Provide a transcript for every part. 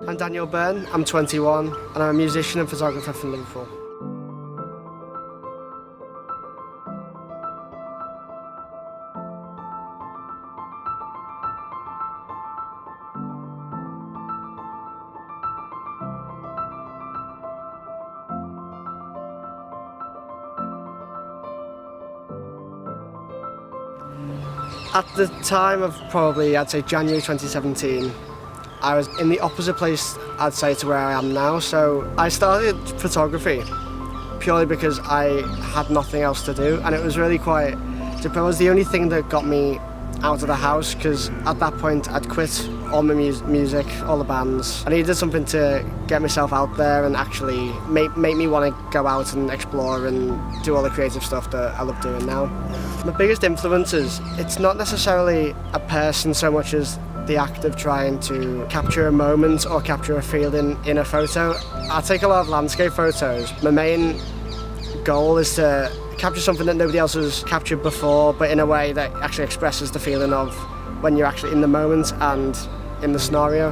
I'm Daniel Byrne, I'm 21 and I'm a musician and photographer from Liverpool. At the time of probably, I'd say January 2017, I was in the opposite place, I'd say, to where I am now. So I started photography purely because I had nothing else to do, and it was really quite, it was the only thing that got me out of the house, because at that point I'd quit all my music, all the bands. I needed something to get myself out there and actually make me want to go out and explore and do all the creative stuff that I love doing now. My biggest influences, it's not necessarily a person so much as the act of trying to capture a moment or capture a feeling in a photo. I take a lot of landscape photos. My main goal is to capture something that nobody else has captured before, but in a way that actually expresses the feeling of when you're actually in the moment and in the scenario.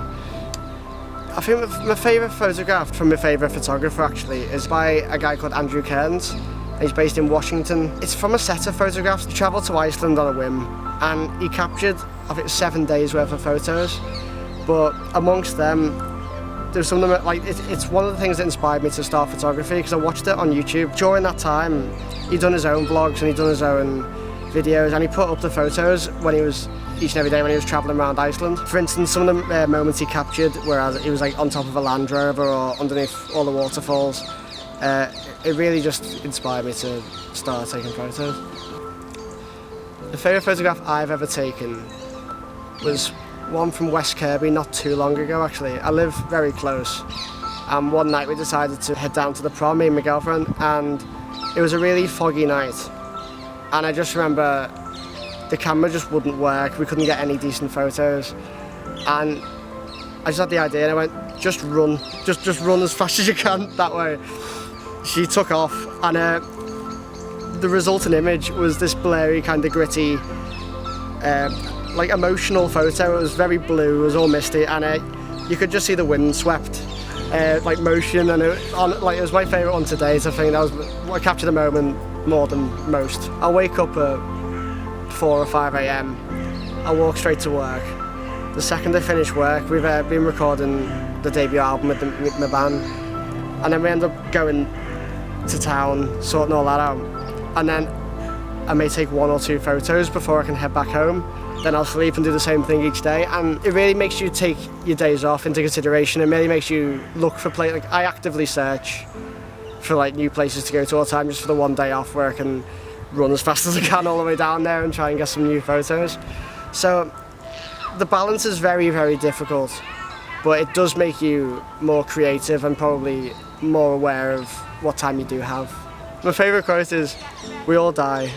I think my favourite photograph from my favourite photographer actually is by a guy called Andrew Kearns. He's based in Washington. It's from a set of photographs. He travelled to Iceland on a whim and he captured, I think, 7 days worth of photos, but amongst them there's some of them, like, it's one of the things that inspired me to start photography, because I watched it on YouTube. During that time, he'd done his own vlogs and he'd done his own videos, and he put up the photos when he was, each and every day when he was travelling around Iceland. For instance, some of the moments he captured, whereas he was like on top of a Land Rover or underneath all the waterfalls, it really just inspired me to start taking photos. The favourite photograph I've ever taken was one from West Kirby not too long ago actually. I live very close, and one night we decided to head down to the prom, me and my girlfriend, and it was a really foggy night, and I just remember the camera just wouldn't work, we couldn't get any decent photos, and I just had the idea and I went, just run as fast as you can that way. She took off, and the resultant image was this blurry, kind of gritty, like emotional photo. It was very blue, it was all misty, and you could just see the wind swept like motion, and it was my favourite one to date. I think that was what captured the moment more than most. I wake up at 4 or 5 a.m. I walk straight to work. The second I finish work, we've been recording the debut album with my band, and then we end up going to town, sorting all that out, and then I may take 1 or 2 photos before I can head back home. Then I'll sleep and do the same thing each day, and it really makes you take your days off into consideration. It really makes you look for places. Like, I actively search for like new places to go to all the time, just for the one day off where I can run as fast as I can all the way down there and try and get some new photos. So the balance is very, very difficult, but it does make you more creative and probably more aware of what time you do have. My favourite quote is, "We all die.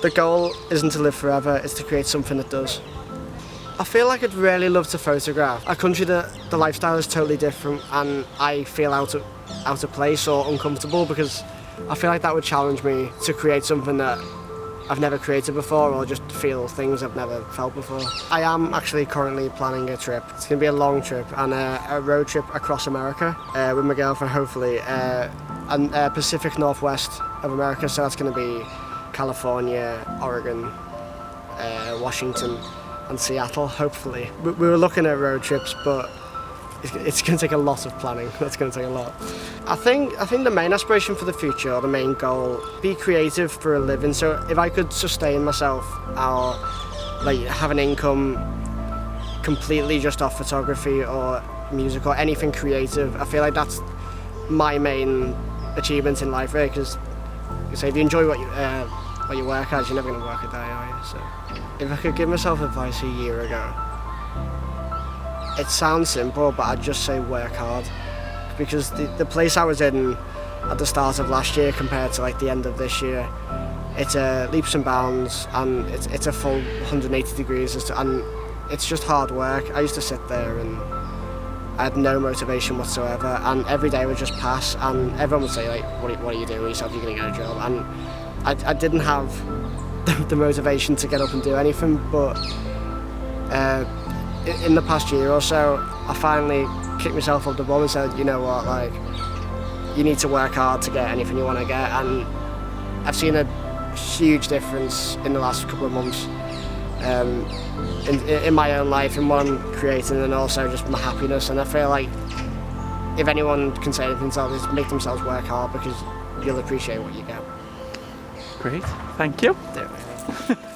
The goal isn't to live forever, it's to create something that does." I feel like I'd really love to photograph a country that the lifestyle is totally different and I feel out of place or uncomfortable, because I feel like that would challenge me to create something that I've never created before, or just feel things I've never felt before. I am actually currently planning a trip. It's going to be a long trip and a road trip across America with my girlfriend, hopefully, and Pacific Northwest of America, so that's going to be California, Oregon, Washington and Seattle, hopefully. We were looking at road trips, but it's going to take a lot of planning. That's going to take a lot. I think the main aspiration for the future, or the main goal, be creative for a living. So if I could sustain myself or like have an income completely just off photography or music or anything creative, I feel like that's my main achievement in life, really, because if you enjoy what you work at, you're never going to work a day, are you? So if I could give myself advice a year ago, it sounds simple, but I'd just say work hard, because the place I was in at the start of last year compared to like the end of this year, it's leaps and bounds, and it's a full 180 degrees, and it's just hard work. I used to sit there and I had no motivation whatsoever, and every day would just pass, and everyone would say like, what are you doing with yourself, you're going to get a job, and I didn't have the motivation to get up and do anything. But in the past year or so, I finally kicked myself up the bum and said, you know what, like, you need to work hard to get anything you want to get. And I've seen a huge difference in the last couple of months in my own life, in what I'm creating, and also just my happiness. And I feel like if anyone can say anything to others, make themselves work hard, because you'll appreciate what you get. Great, thank you. Do it, really.